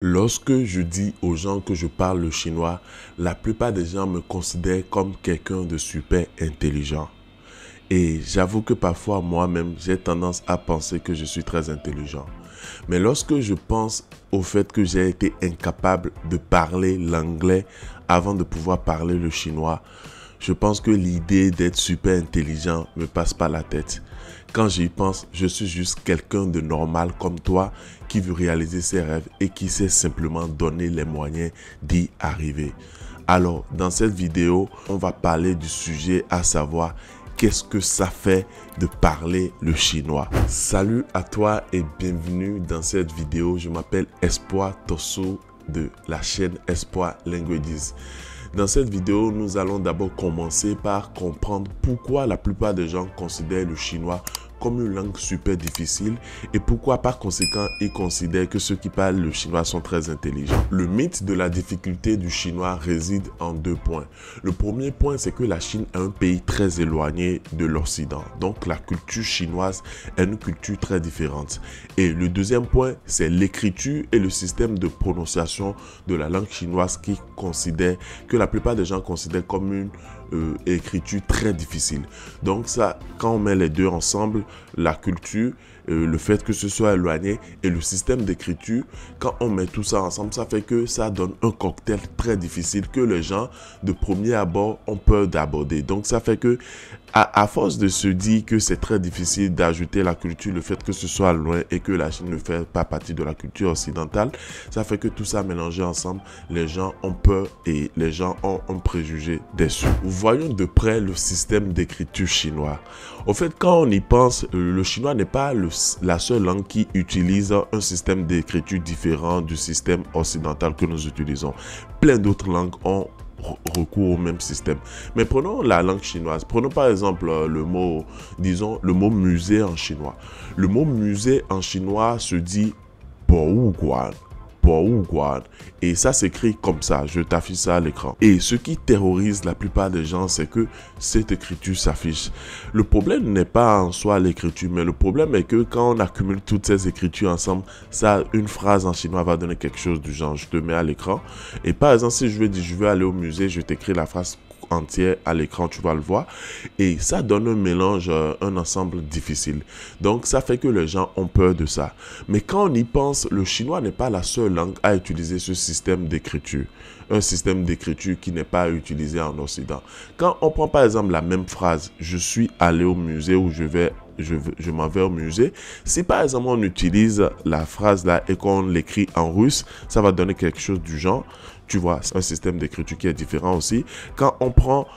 Lorsque je dis aux gens que je parle le chinois, la plupart des gens me considèrent comme quelqu'un de super intelligent. Et j'avoue que parfois moi-même, j'ai tendance à penser que je suis très intelligent. Mais lorsque je pense au fait que j'ai été incapable de parler l'anglais avant de pouvoir parler le chinois, je pense que l'idée d'être super intelligent me passe par la tête. Quand j'y pense, je suis juste quelqu'un de normal comme toi qui veut réaliser ses rêves et qui sait simplement donner les moyens d'y arriver. Alors, dans cette vidéo, on va parler du sujet à savoir qu'est-ce que ça fait de parler le chinois. Salut à toi et bienvenue dans cette vidéo. Je m'appelle Espoir Tosso de la chaîne Espoir Languages. Dans cette vidéo, nous allons d'abord commencer par comprendre pourquoi la plupart des gens considèrent le chinois comme une langue super difficile et pourquoi par conséquent ils considèrent que ceux qui parlent le chinois sont très intelligents. Le mythe de la difficulté du chinois réside en deux points. Le premier point, c'est que la Chine est un pays très éloigné de l'Occident. Donc la culture chinoise est une culture très différente. Et le deuxième point, c'est l'écriture et le système de prononciation de la langue chinoise que la plupart des gens considèrent comme une écriture très difficile. Donc ça, quand on met les deux ensemble, la culture, le fait que ce soit éloigné et le système d'écriture, quand on met tout ça ensemble, ça fait que ça donne un cocktail très difficile que les gens de premier abord ont peur d'aborder. Donc ça fait que à force de se dire que c'est très difficile d'ajouter la culture, le fait que ce soit loin et que la Chine ne fait pas partie de la culture occidentale, ça fait que tout ça mélangé ensemble, les gens ont peur et les gens ont un préjugé déçu. Voyons de près le système d'écriture chinois. Au fait, quand on y pense, le chinois n'est pas la seule langue qui utilise un système d'écriture différent du système occidental que nous utilisons. Plein d'autres langues ont recours au même système. Mais prenons la langue chinoise. Prenons par exemple le mot, disons, le mot musée en chinois. Le mot musée en chinois se dit Bohuguan. Et ça s'écrit comme ça, je t'affiche ça à l'écran. Et ce qui terrorise la plupart des gens, c'est que cette écriture s'affiche. Le problème n'est pas en soi l'écriture, mais le problème est que quand on accumule toutes ces écritures ensemble, ça, une phrase en chinois va donner quelque chose du genre. Je te mets à l'écran. Et par exemple, si je veux dire, je veux aller au musée, je t'écris la phrase entière à l'écran, tu vas le voir, et ça donne un mélange, un ensemble difficile. Donc ça fait que les gens ont peur de ça. Mais quand on y pense, le chinois n'est pas la seule langue à utiliser ce système d'écriture, un système d'écriture qui n'est pas utilisé en Occident. Quand on prend par exemple la même phrase, je suis allé au musée ou je m'en vais au musée. Si par exemple on utilise la phrase là et qu'on l'écrit en russe, ça va donner quelque chose du genre. Tu vois, c'est un système d'écriture qui est différent aussi. Quand on prend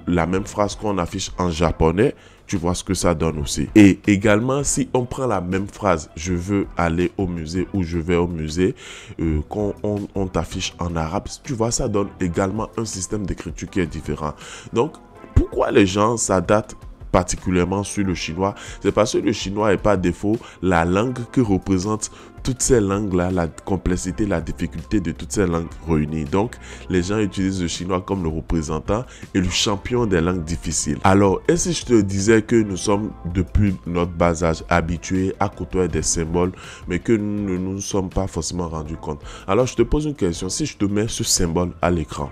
la même phrase qu'on affiche en japonais, tu vois ce que ça donne aussi. Et également, si on prend la même phrase, je veux aller au musée ou je vais au musée, on t'affiche en arabe, tu vois, ça donne également un système d'écriture qui est différent. Donc, pourquoi les gens s'adaptent particulièrement sur le chinois? C'est parce que le chinois est par défaut la langue que représente toutes ces langues-là, la complexité, la difficulté de toutes ces langues réunies. Donc, les gens utilisent le chinois comme le représentant et le champion des langues difficiles. Alors, et si je te disais que nous sommes depuis notre bas âge habitués à côtoyer des symboles, mais que nous ne nous sommes pas forcément rendus compte? Alors, je te pose une question. Si je te mets ce symbole à l'écran,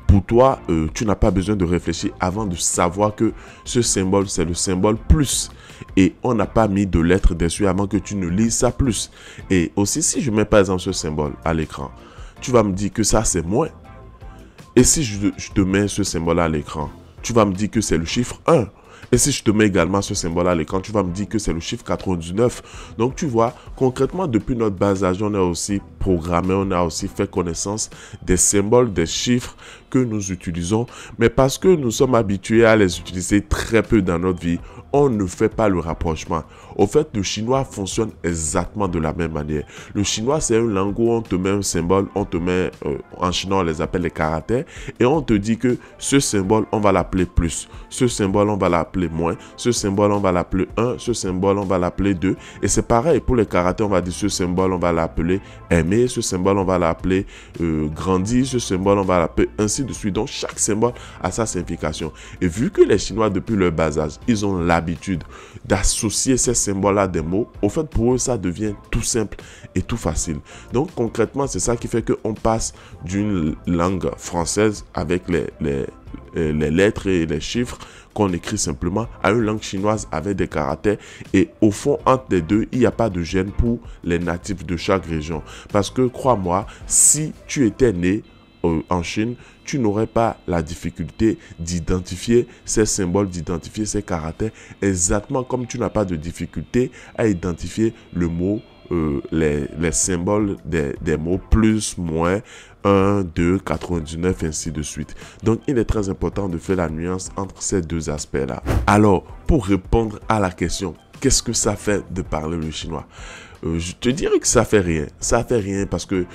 pour toi, tu n'as pas besoin de réfléchir avant de savoir que ce symbole, c'est le symbole plus. Et on n'a pas mis de lettres dessus avant que tu ne lises ça plus. Et aussi, si je mets par exemple ce symbole à l'écran, tu vas me dire que ça, c'est moins. Et si je te mets ce symbole à l'écran, tu vas me dire que c'est le chiffre 1. Et si je te mets également ce symbole à l'écran, tu vas me dire que c'est le chiffre 99. Donc, tu vois, concrètement, depuis notre bas âge, on a aussi programmé, on a aussi fait connaissance des symboles, des chiffres que nous utilisons. Mais parce que nous sommes habitués à les utiliser très peu dans notre vie, on ne fait pas le rapprochement. Au fait, le chinois fonctionne exactement de la même manière. Le chinois, c'est une langue où on te met un symbole, on te met, en chinois, on les appelle les caractères, et on te dit que ce symbole, on va l'appeler plus. Ce symbole, on va l'appeler moins. Ce symbole, on va l'appeler 1. Ce symbole, on va l'appeler 2. Et c'est pareil pour les caractères, on va dire ce symbole, on va l'appeler aimer. Ce symbole, on va l'appeler grandir. Ce symbole, on va l'appeler ainsi de suite. Donc, chaque symbole a sa signification. Et vu que les Chinois, depuis leur bas âge, ils ont l'habitude l'habitude d'associer ces symboles à des mots, au fait, pour eux, ça devient tout simple et tout facile. Donc, concrètement, c'est ça qui fait qu'on passe d'une langue française avec les lettres et les chiffres qu'on écrit simplement à une langue chinoise avec des caractères. Et au fond, entre les deux, il n'y a pas de gêne pour les natifs de chaque région. Parce que, crois-moi, si tu étais né en Chine, tu n'aurais pas la difficulté d'identifier ces symboles, d'identifier ces caractères, exactement comme tu n'as pas de difficulté à identifier le mot, les symboles des mots plus, moins, 1, 2, 99, ainsi de suite. Donc, il est très important de faire la nuance entre ces deux aspects-là. Alors, pour répondre à la question, qu'est-ce que ça fait de parler le chinois? Je te dirais que ça fait rien. Ça fait rien parce que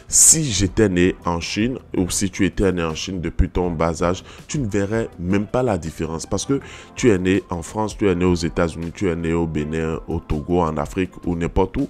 si j'étais né en Chine ou si tu étais né en Chine depuis ton bas âge, tu ne verrais même pas la différence parce que tu es né en France, tu es né aux États-Unis, tu es né au Bénin, au Togo, en Afrique ou n'importe où.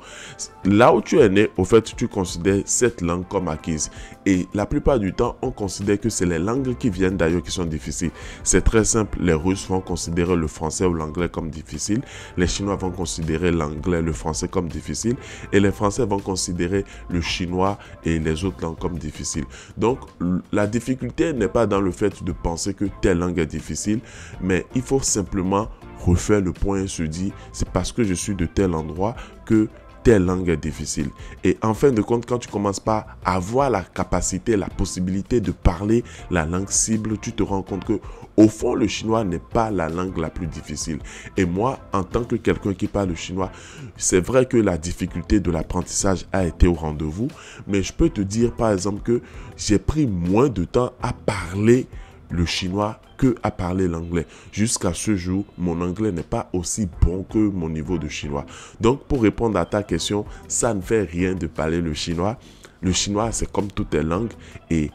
Là où tu es né, au fait, tu considères cette langue comme acquise. Et la plupart du temps, on considère que c'est les langues qui viennent d'ailleurs qui sont difficiles. C'est très simple. Les Russes vont considérer le français ou l'anglais comme difficile. Les Chinois vont considérer l'anglais, le français comme difficile. Et les Français vont considérer le chinois et les autres langues comme difficiles. Donc, la difficulté n'est pas dans le fait de penser que telle langue est difficile, mais il faut simplement refaire le point et se dire, c'est parce que je suis de tel endroit que telle langue est difficile. Et en fin de compte, quand tu commences par avoir la capacité, la possibilité de parler la langue cible, tu te rends compte que au fond, le chinois n'est pas la langue la plus difficile. Et moi, en tant que quelqu'un qui parle le chinois, c'est vrai que la difficulté de l'apprentissage a été au rendez-vous, mais je peux te dire par exemple que j'ai pris moins de temps à parler le chinois que à parler l'anglais. Jusqu'à ce jour, mon anglais n'est pas aussi bon que mon niveau de chinois. Donc, pour répondre à ta question, ça ne fait rien de parler le chinois. Le chinois, c'est comme toutes les langues et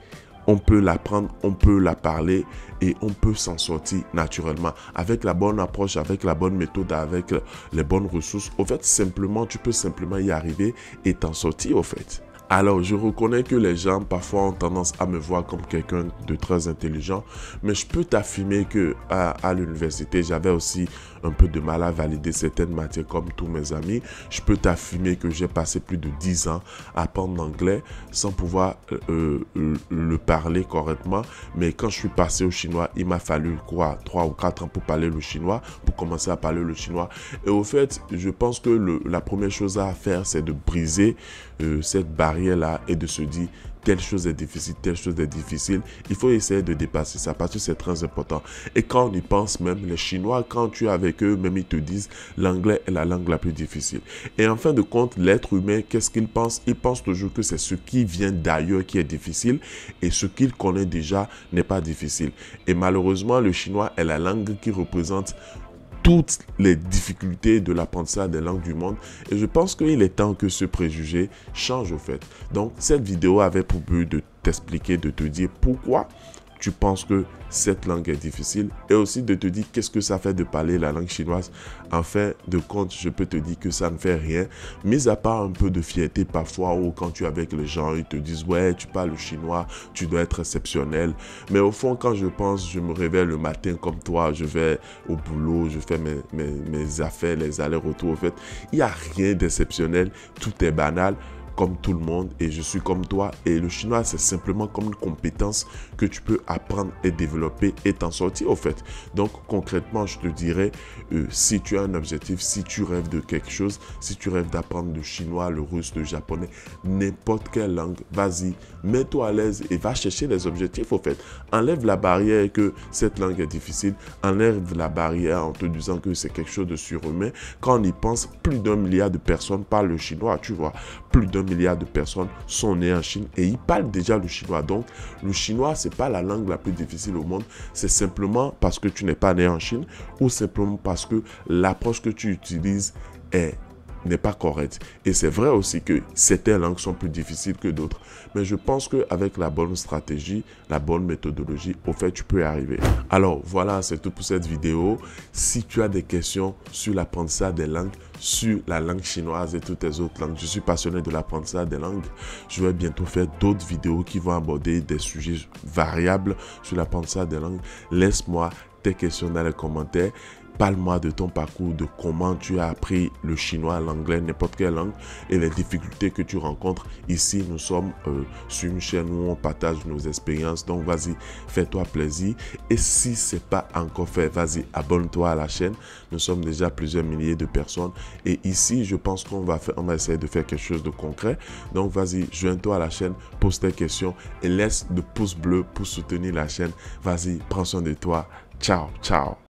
on peut l'apprendre, on peut la parler et on peut s'en sortir naturellement. Avec la bonne approche, avec la bonne méthode, avec les bonnes ressources. Au fait, simplement, tu peux simplement y arriver et t'en sortir au fait. Alors, je reconnais que les gens parfois ont tendance à me voir comme quelqu'un de très intelligent, mais je peux t'affirmer que à l'université, j'avais aussi un peu de mal à valider certaines matières comme tous mes amis. Je peux t'affirmer que j'ai passé plus de 10 ans à apprendre l'anglais sans pouvoir le parler correctement. Mais quand je suis passé au chinois, il m'a fallu quoi, 3 ou 4 ans pour parler le chinois, pour commencer à parler le chinois. Et au fait, je pense que la première chose à faire, c'est de briser cette barrière-là et de se dire telle chose est difficile, telle chose est difficile. Il faut essayer de dépasser ça parce que c'est très important. Et quand on y pense même, les Chinois, quand tu es avec eux, même ils te disent l'anglais est la langue la plus difficile. Et en fin de compte, l'être humain, qu'est-ce qu'il pense? Il pense toujours que c'est ce qui vient d'ailleurs qui est difficile et ce qu'il connaît déjà n'est pas difficile. Et malheureusement, le chinois est la langue qui représente toutes les difficultés de l'apprentissage des langues du monde et je pense qu'il est temps que ce préjugé change au fait. Donc cette vidéo avait pour but de t'expliquer, de te dire pourquoi tu penses que cette langue est difficile et aussi de te dire qu'est-ce que ça fait de parler la langue chinoise. En fin de compte, je peux te dire que ça ne fait rien, mis à part un peu de fierté parfois ou quand tu es avec les gens, ils te disent ouais, tu parles chinois, tu dois être exceptionnel. Mais au fond, quand je pense, je me réveille le matin comme toi, je vais au boulot, je fais mes affaires, les allers-retours. En fait, il n'y a rien d'exceptionnel, tout est banal. Comme tout le monde et je suis comme toi et le chinois c'est simplement comme une compétence que tu peux apprendre et développer et t'en sortir au fait. Donc concrètement je te dirais si tu as un objectif, si tu rêves de quelque chose, si tu rêves d'apprendre le chinois, le russe, le japonais, n'importe quelle langue, vas-y, mets-toi à l'aise et va chercher les objectifs au fait. Enlève la barrière que cette langue est difficile, enlève la barrière en te disant que c'est quelque chose de surhumain. Quand on y pense, plus d'1 milliard de personnes parlent le chinois, tu vois, plus d'1 milliard de personnes sont nées en Chine et ils parlent déjà le chinois. Donc, le chinois, c'est pas la langue la plus difficile au monde. C'est simplement parce que tu n'es pas né en Chine ou simplement parce que l'approche que tu utilises n'est pas correcte. Et c'est vrai aussi que certaines langues sont plus difficiles que d'autres. Mais je pense qu'avec la bonne stratégie, la bonne méthodologie, au fait, tu peux y arriver. Alors, voilà, c'est tout pour cette vidéo. Si tu as des questions sur l'apprentissage des langues, sur la langue chinoise et toutes les autres langues, je suis passionné de l'apprentissage des langues. Je vais bientôt faire d'autres vidéos qui vont aborder des sujets variables sur l'apprentissage des langues. Laisse-moi tes questions dans les commentaires. parle-moi de ton parcours, de comment tu as appris le chinois, l'anglais, n'importe quelle langue et les difficultés que tu rencontres. Ici, nous sommes sur une chaîne où on partage nos expériences. Donc, vas-y, fais-toi plaisir. Et si ce n'est pas encore fait, vas-y, abonne-toi à la chaîne. Nous sommes déjà plusieurs milliers de personnes. Et ici, je pense qu'on va essayer de faire quelque chose de concret. Donc, vas-y, joins-toi à la chaîne, pose tes questions et laisse le pouce bleu pour soutenir la chaîne. Vas-y, prends soin de toi. Ciao, ciao.